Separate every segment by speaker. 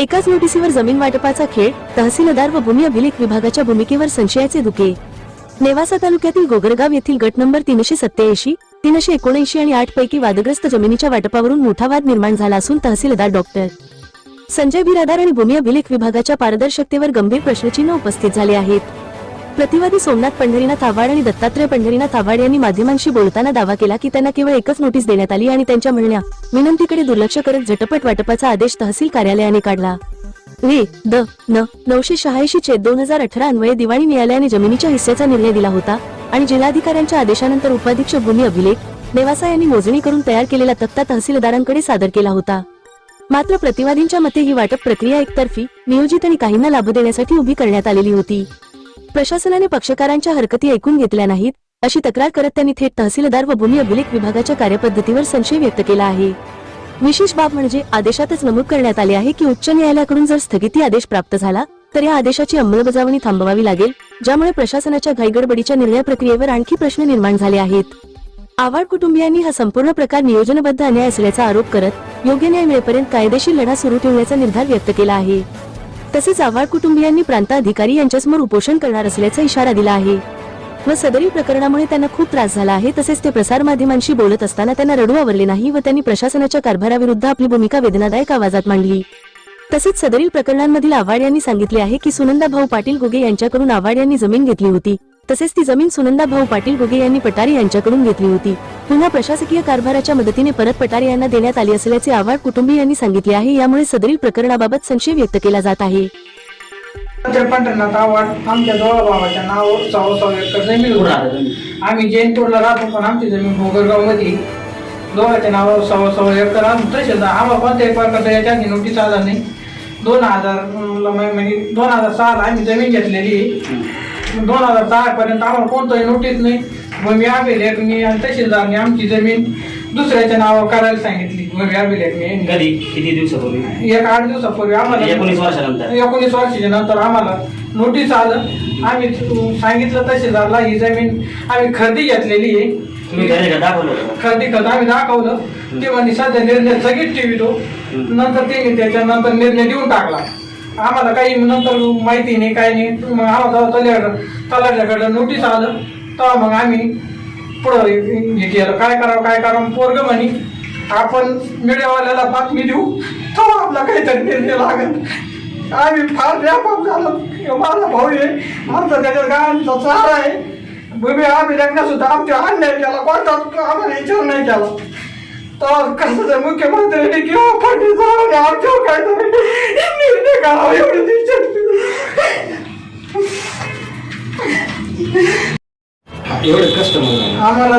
Speaker 1: एकाच नोटिसीवर जमीन वाटपाचा खेळ, तहसीलदार व भूमी अभिलेख विभागाच्या भूमिकेवर संशयाचे धुके। नेवासा तालुक्यातील गोगरगाव येथील गट नंबर 387, 379 आणि 8 पैकी वादग्रस्त जमिनीच्या वाटपावरून मोठा वाद निर्माण झाला असून तहसीलदार डॉक्टर संजय बिरादार आणि भूमी अभिलेख विभागाच्या पारदर्शकतेवर गंभीर प्रश्नचिन्ह उपस्थित झाले आहेत। प्रतिवादी सोमनाथ पंढरीनाथ आव्हाड आणि दत्तात्रय पंढरीनाथ आव्हाड यांनी माध्यमांशी बोलताना दावा केला की त्यांना केवळ एकच नोटीस देण्यात आली आणि त्यांच्या म्हणण्या विनंतीकडे दुर्लक्ष करत झटपट वाटपाचा आदेश तहसील कार्यालयाने काढला। द 986/2018 अन्वये दिवाणी न्यायालयाने जमिनीच्या हिस्स्याचा निर्णय दिला होता आणि जिल्हाधिकाऱ्यांच्या आदेशानंतर उपाधीक्षक भूमी अभिलेख नेवासा यांनी मोजणी करून तयार केलेला तक्ता तहसीलदारांकडे सादर केला होता। मात्र प्रतिवादींच्या मते ही वाटप प्रक्रिया एकतर्फी, नियोजित आणि काहींना लाभ देण्यासाठी उभी करण्यात आलेली होती। प्रशासनाने पक्षकारांच्या हरकती ऐकून घेतल्या नाहीत अशी तक्रार करत त्यांनी थेट तहसीलदार व भूमी अभिलेख विभागाच्या कार्यपद्धतीवर संशय व्यक्त केला आहे। विशेष बाब म्हणजे आदेशातच नमूद करण्यात आले आहे की उच्च न्यायालयाकडून जर स्थगिती आदेश प्राप्त झाला तर या आदेशाची अंमलबजावणी थांबवावी लागेल, ज्यामुळे प्रशासनाच्या घाईगडबडीच्या निर्णय प्रक्रियेवर आणखी प्रश्न निर्माण झाले आहेत। आव्हाड कुटुंबियांनी हा संपूर्ण प्रकार नियोजनबद्ध अन्याय असल्याचा आरोप करत योग्य न्याय मिळेपर्यंत कायदेशीर लढा सुरू ठेवण्याचा निर्धार व्यक्त केला आहे। तसेच आव्हाड कुटुंबियांनी प्रांत अधिकारी यांच्यासमोर उपोषण करणार असल्याचा इशारा दिला आहे व सदरील प्रकरणामुळे त्यांना खूप त्रास झाला आहे। तसेच ते प्रसारमाध्यमांशी बोलत असताना त्यांना रडू आवरले नाही व त्यांनी प्रशासनाच्या कारभाराविरुद्ध आपली भूमिका वेदनादायक आवाजात मांडली। तसेच सदरील प्रकरणांमधील आव्हाड यांनी सांगितले आहे की सुनंदा भाऊ पाटील घुगे यांच्याकडून आव्हाड यांनी जमीन घेतली होती, तसेच ती जमीन सुनंदा भाऊ पाटील घुगे यांनी पटारी यांच्याकडून घेतली होती। पुन्हा प्रशासकीय कारभाराच्या मदतीने परत पटारी यांना देण्यात आली असल्याचे आव्हाड कुटुंबीयांनी सांगितले आहे। यामुळे सदरील प्रकरणाबाबत संशय व्यक्त केला जात आहे।
Speaker 2: पंढरीनाथ आव्हाड आमच्या दोघा भावाच्या नावावर 6 एकर जमीन होती। आम्ही जैनपूरला राहतो, पण आमची जमीन गोगरगाव मध्ये दोघांच्या नावावर 6 एकर तहसीलदार आम्हाला कोणत्याही प्रकारचा याच्या नोटीस आला नाही। 2006 आम्ही जमीन घेतलेली, 2006 पर्यंत आम्हाला कोणतंही नोटीस नाही। भूमी अभिलेखनी आणि तहसीलदारने आमची जमीन दुसऱ्याच्या नावावर करायला सांगितली। भूमी अभिलेखनी
Speaker 3: कधी किती दिवसापूर्वी?
Speaker 2: 8 दिवसापूर्वी आम्हाला
Speaker 3: 19 वर्षानंतर
Speaker 2: 19 वर्षाच्या नंतर आम्हाला नोटीस आलं। आम्ही सांगितलं तहसीलदारला ही जमीन आम्ही खरेदी घेतलेली आहे।
Speaker 3: तुम्ही
Speaker 2: खरेदी करता आम्ही दाखवलं, ते म्हणजे सध्या निर्णय स्थगित ठेवितो। नंतर ते त्याच्यानंतर निर्णय देऊन टाकला। आम्हाला काही नंतर माहिती नाही, काही नाही। मग आम्हाला तलाठ्याकडं नोटीस आलं तेव्हा मग आम्ही पुढं हे केलं, काय करावं पोरग म्हणे आपण मीडियावाल्याला बातमी देऊ तेव्हा आपला काहीतरी निर्णय लागेल। आम्ही फार व्यापक झालो, माझा भाऊ आहे, आमचा त्याच्या गावांचा चारा आहे। भूमी अभिलेखना सुद्धा आमच्या अन्याय केला, कोणता आम्हाला विचार नाही केला। तर कसं मुख्यमंत्र्यांनी किंवा फडणवीस आमच्यावर काहीतरी निर्णय करावा एवढं
Speaker 3: एवढं कष्ट
Speaker 2: आम्हाला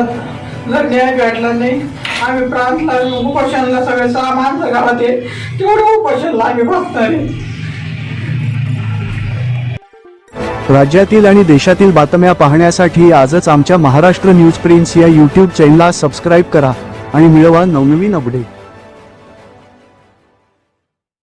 Speaker 2: जर न्याय भेटला नाही, आम्ही प्रांतला उपोषणला सगळे 6 माणसं गावात आहे, तेवढं उपोषणला आम्ही बसणार आहे।
Speaker 4: राज्यातील आणि देशातील बातम्या पाहण्यासाठी आजच आमच्या महाराष्ट्र न्यूज प्रिन्स या YouTube चॅनलला सबस्क्राईब करा आणि मिळवा नवनवीन अपडेट।